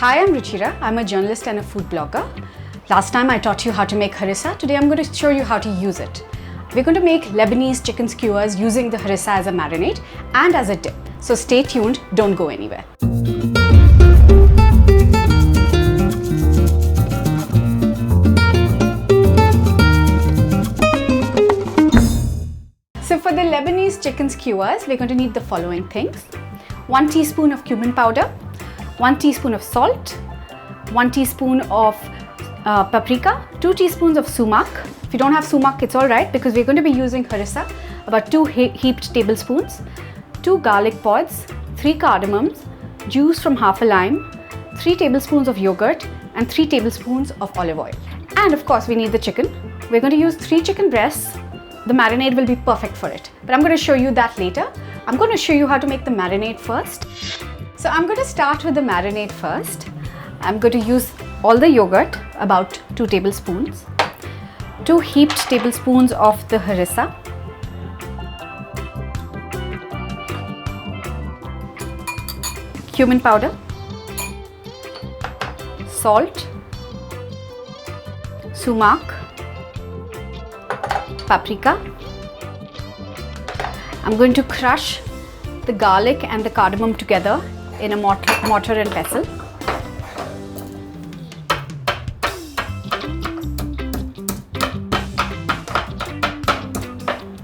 Hi, I'm Ruchira. I'm a journalist and a food blogger. Last time I taught you how to make harissa. Today I'm going to show you how to use it. We're going to make Lebanese chicken skewers using the harissa as a marinade and as a dip. So stay tuned, don't go anywhere. So for the Lebanese chicken skewers, we're going to need the following things. 1 teaspoon of cumin powder, 1 teaspoon of salt, 1 teaspoon of paprika, 2 teaspoons of sumac. If you don't have sumac, it's alright because we're going to be using harissa. About 2 heaped tablespoons, 2 garlic pods, 3 cardamoms, juice from half a lime, 3 tablespoons of yogurt and 3 tablespoons of olive oil. And of course we need the chicken. We're going to use 3 chicken breasts. The marinade will be perfect for it, but I'm going to show you that later. I'm going to show you how to make the marinade first. So I'm going to start with the marinade first. I'm going to use all the yogurt, about 2 tablespoons, 2 heaped tablespoons of the harissa, cumin powder, salt, sumac, paprika. I'm going to crush the garlic and the cardamom together in a mortar and pestle.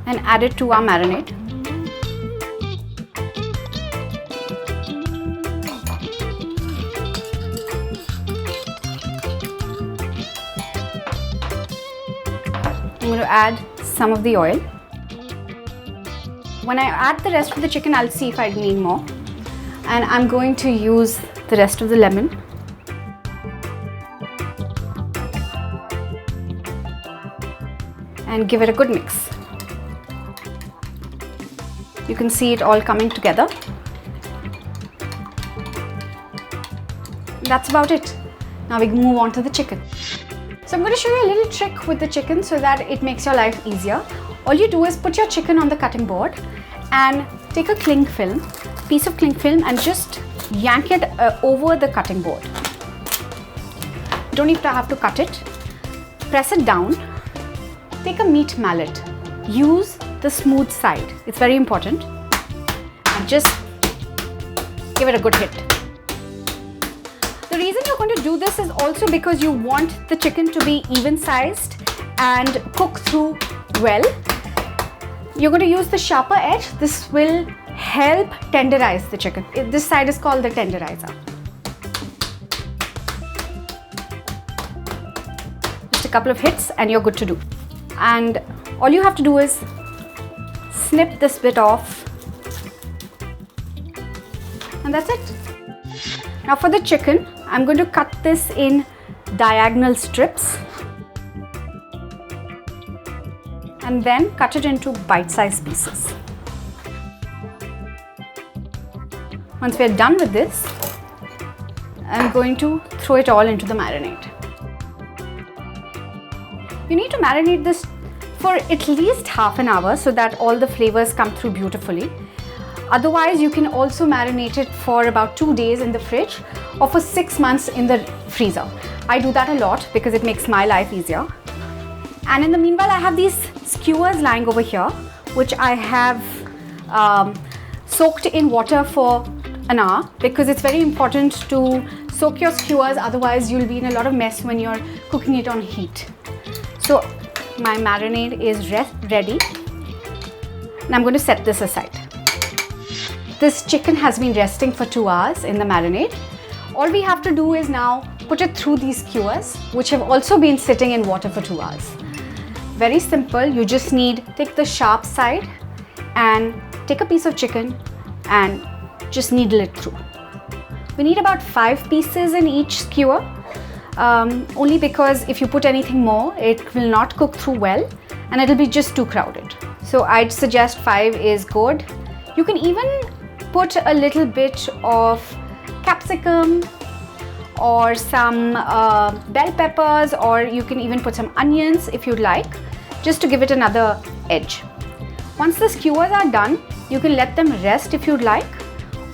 And add it to our marinade. I'm going to add some of the oil. When I add the rest of the chicken, I'll see if I need more. And I'm going to use the rest of the lemon. And give it a good mix. You can see it all coming together. That's about it. Now we move on to the chicken. So I'm going to show you a little trick with the chicken so that it makes your life easier. All you do is put your chicken on the cutting board and take a cling film, piece of cling film, and just yank it over the cutting board. You don't even have to cut it. Press it down. Take a meat mallet. Use the smooth side. It's very important. And just give it a good hit. The reason you're going to do this is also because you want the chicken to be even sized and cook through well. You're going to use the sharper edge. This will help tenderize the chicken. This side is called the tenderizer. Just a couple of hits and you're good to do. And all you have to do is snip this bit off. And that's it. Now for the chicken, I'm going to cut this in diagonal strips. And then cut it into bite-sized pieces. Once we're done with this, I'm going to throw it all into the marinade. You need to marinate this for at least half an hour so that all the flavors come through beautifully. Otherwise, you can also marinate it for about 2 days in the fridge or for 6 months in the freezer. I do that a lot because it makes my life easier. And in the meanwhile, I have these skewers lying over here, which I have soaked in water for an hour because it's very important to soak your skewers, otherwise you'll be in a lot of mess when you're cooking it on heat. So my marinade is ready and I'm going to set this aside. This chicken has been resting for 2 hours in the marinade. All we have to do is now put it through these skewers, which have also been sitting in water for 2 hours. Very simple. You just take the sharp side and take a piece of chicken and just needle it through. We need about 5 pieces in each skewer, only because if you put anything more, it will not cook through well and it'll be just too crowded. So I'd suggest 5 is good. You can even put a little bit of capsicum or some bell peppers, or you can even put some onions if you'd like, just to give it another edge. Once the skewers are done, you can let them rest if you'd like,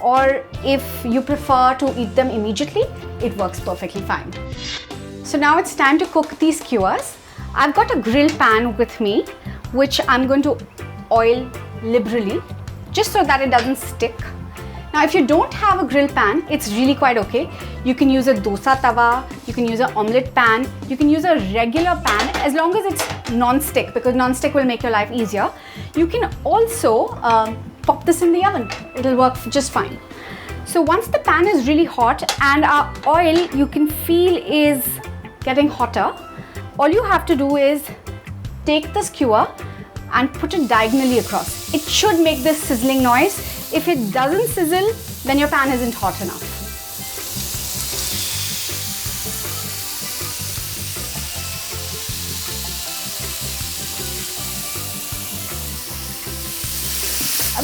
or if you prefer to eat them immediately, it works perfectly fine. So now it's time to cook these skewers. I've got a grill pan with me, which I'm going to oil liberally, just so that it doesn't stick. Now, if you don't have a grill pan, it's really quite okay. You can use a dosa tawa, you can use an omelette pan, you can use a regular pan, as long as it's non-stick, because non-stick will make your life easier. You can also pop this in the oven. It'll work just fine. So once the pan is really hot and our oil, you can feel, is getting hotter, all you have to do is take the skewer and put it diagonally across. It should make this sizzling noise. If it doesn't sizzle, then your pan isn't hot enough.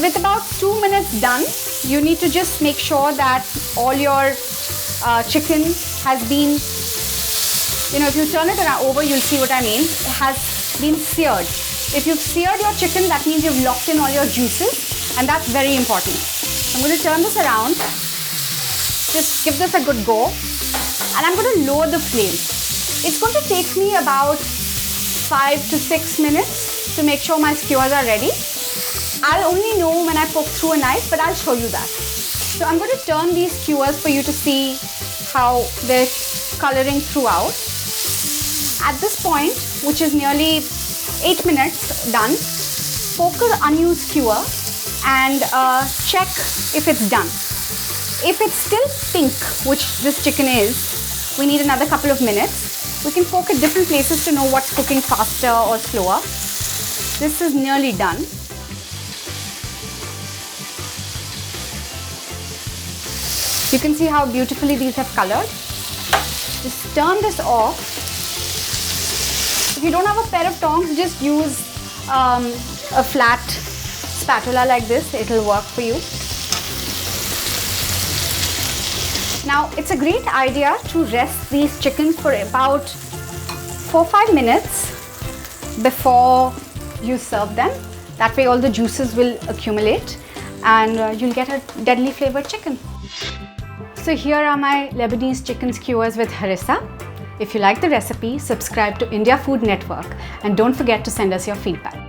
With about 2 minutes done, you need to just make sure that all your chicken has been, if you turn it over, you'll see what I mean. It has been seared. If you've seared your chicken, that means you've locked in all your juices. And that's very important. I'm going to turn this around, just give this a good go, and I'm going to lower the flame. It's going to take me about 5 to 6 minutes to make sure my skewers are ready. I'll only know when I poke through a knife, but I'll show you that. So I'm going to turn these skewers for you to see how they're coloring throughout. At this point, which is nearly 8 minutes done, poke an unused skewer and check if it's done. If it's still pink, which this chicken is, we need another couple of minutes. We can poke at different places to know what's cooking faster or slower. This is nearly done. You can see how beautifully these have colored. Just turn this off. If you don't have a pair of tongs, just use a flat spatula like this. It'll work for you. Now, it's a great idea to rest these chickens for about 4-5 minutes before you serve them. That way all the juices will accumulate and you'll get a deadly flavored chicken. So here are my Lebanese chicken skewers with harissa. If you like the recipe, subscribe to India Food Network and don't forget to send us your feedback.